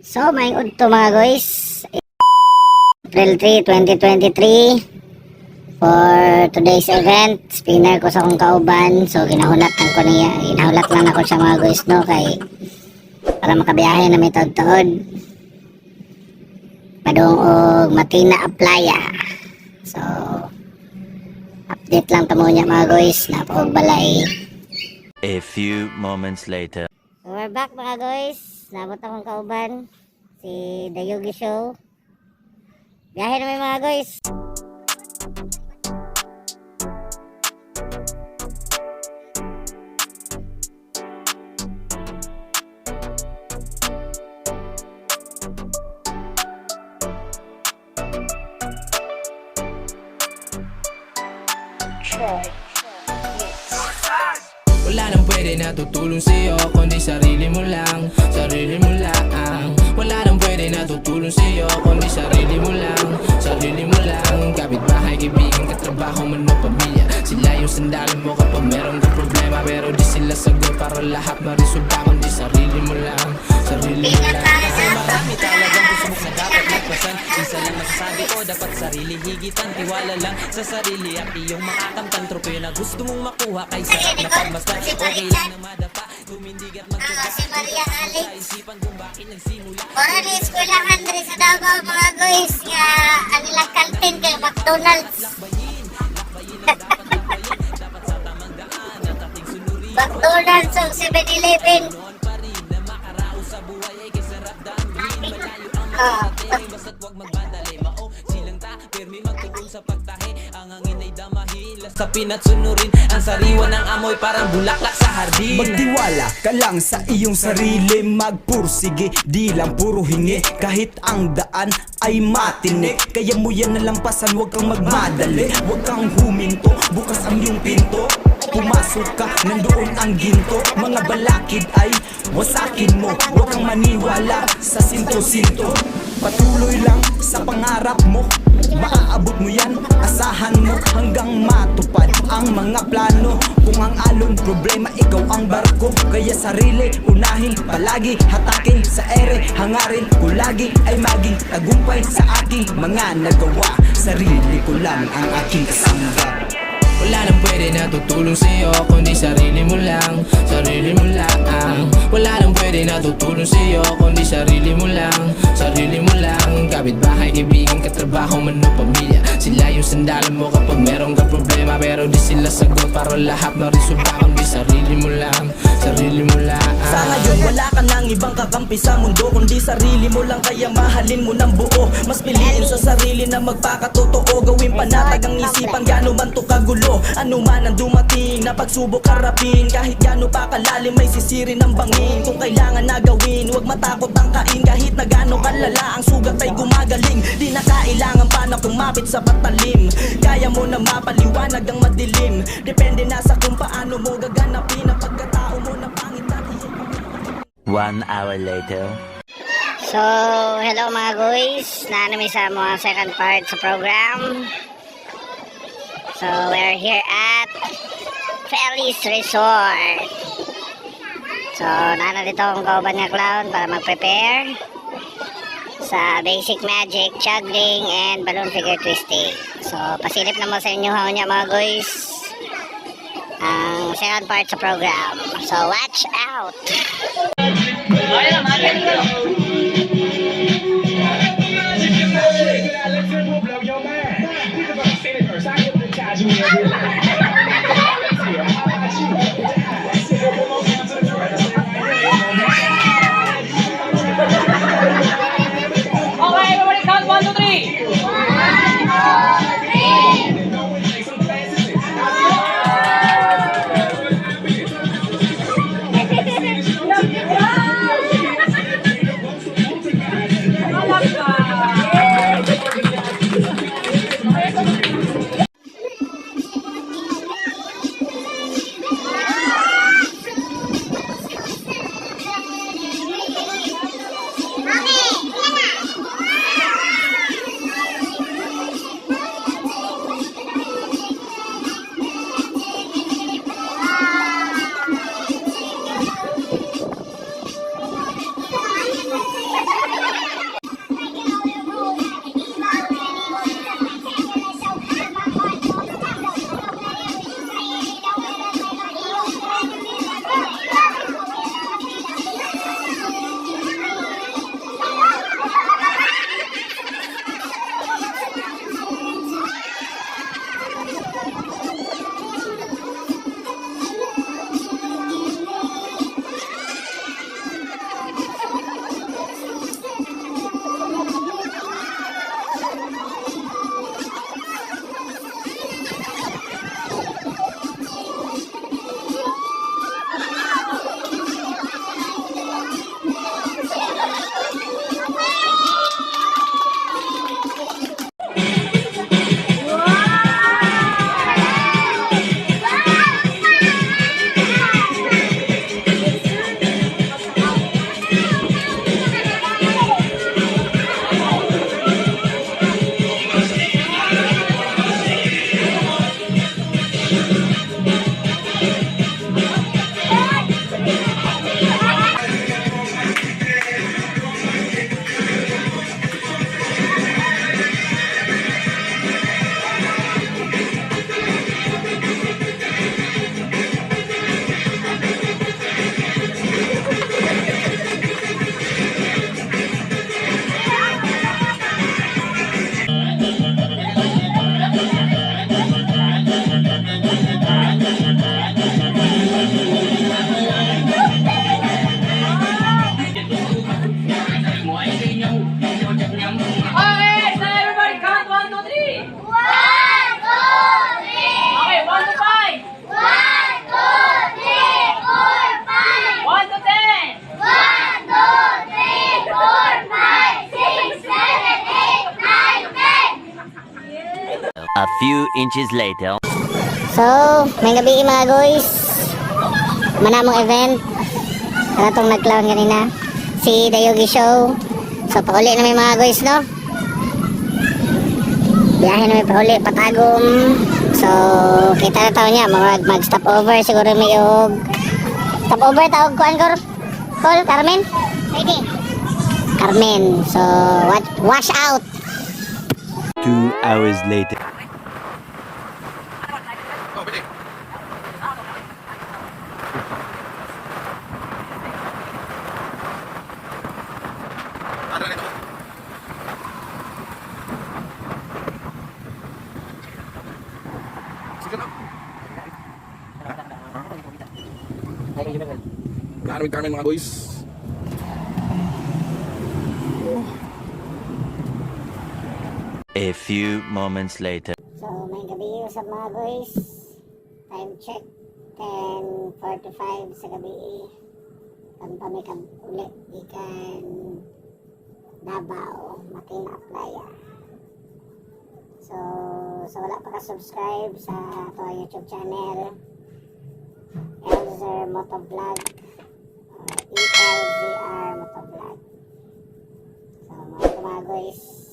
So, may udto mga guys. April 3, 2023 for today's event. Spinner ko sa akong kauban. So, ginahulatan ko niya. Ginahulat lang ako siya mga guys, no? Kay para makabiyahe na may taod-taod. Padung og Matina Aplaya. So, update lang tamo niya mga guys. Napaog balay. A few moments later. So, we're back mga guys. Nabot akong kauban. Si The Yogi Show. Biyahe naman mga guys. Wala nang pwede na tutulong sa'yo kundi sarili mo lang, sarili mo lang. Wala nang pwede na tutulong sa'yo kundi sarili mo lang, sarili mo lang. Kapitbahay, kaibigan, katrabaho, man o pamilya, sila yung sandalan mo kapag meron kang problema. Pero di sila sagot para lahat marisolba kundi sarili mo lang, sarili mo lang. Marami talagang pusok na dapat nagpasan. Isa lang nasasabi ko, dapat sarili higitan. Tiwala lang sa sarili at iyong makakamtan. Tropeo na gusto mong makuha kay sarap na pagmasdan. Okay lang na madapa, tumindig at magtyaga. Si Maria Alex. Sa isipan kung bakit nagsimula. Para ni eskwelahan diri sa Davao mga guys. Nga ang ilang kantin kay McDonald's. McDonald's o 7-Eleven. Basta't wag magmadali, mao silang ta, permi magtugon sa pagtahi. Ang hangin ay damahilas sa pinat sunurin. Ang sariwa ng amoy parang bulaklak sa hardin. Magtiwala ka lang sa iyong sarili, magpursige, di lang puro hingi. Kahit ang daan ay matinik, kaya mo yan nalampasan, huwag kang magmadali. Huwag kang huminto, bukas ang iyong pinto. Pumasok ka, nandoon ang ginto. Mga balakid ay wasakin mo, huwag kang maniwala sa sinto-sinto. Patuloy lang sa pangarap mo, maaabot mo yan, asahan mo hanggang matupad ang mga plano. Kung ang alon problema, ikaw ang barko. Kaya sarili, unahin, palagi hatakin sa ere, hangarin ko lagi ay maging tagumpay sa aking mga nagawa. Sarili ko lang ang aking kasamba. Wala nang pwede na tutulong sa'yo kundi sarili mo lang, sarili mo lang. Wala nang pwede na tutulong sa'yo kundi sarili mo lang, sarili mo lang. Kapitbahay, kaibigan, katrabaho, man o pamilya, sila yung sandalan mo kapag meron kang problema. Pero di sila sagot para lahat marisolba kundi sarili mo lang, sarili mo lang. Sa ngayon wala ka nang ibang kakampi sa mundo kundi sarili mo lang, kaya mahalin mo ng buo. Mas piliin sa sarili na magpakatotoo, gawin panatag ang isipan, gaano man to kagulo. Ano man ang dumating na pagsubok harapin, kahit gaano pa kalalim may sisiri ng bangin. Kung kailangan na gawin, huwag matakot ang kain. Kahit na gaano kalala ang sugat ay gumagaling. Di na kailangan pa na kumapit sa patalim, kaya mo na mapaliwanag ang madilim. Depende na sa kung paano mo gaganapin ang pagkatao mo na pangit at iyong 1 hour later. So, hello mga guys. Naanami sa mga second part sa program. So, we're here at Feliz Resort. So, nana dito akong kauban nga clown para mag-prepare sa basic magic, juggling, and balloon figure twisting. So, pasilip naman sa inyo niya mga guys ang second part sa program. So, watch out! Okay, everybody count 1, 2, 3. 1, 2, 3. few inches later. So, may gabi mga guys. Manamong event. Ano itong nag-clown kanina? Si Dayogi Show. So, pauli na may mga guys, no? Biyahe na may pauli, patagom. So, kita na tao niya. Mag-stop over. Siguro may stop over, tawag ko, Angkor. Call, Carmen? Ready? Carmen. So, wash out. 2 hours later. Garamit kami mga boys. A few moments later. So, may gabi sa mga guys. Time check. 10:45 sa gabi. Kami ulit. Ikan Davao. Matina Playa. So, wala pa ka-subscribe sa ito YouTube channel. Elzer Motovlog. ELZR Motovlog. So, mga guys.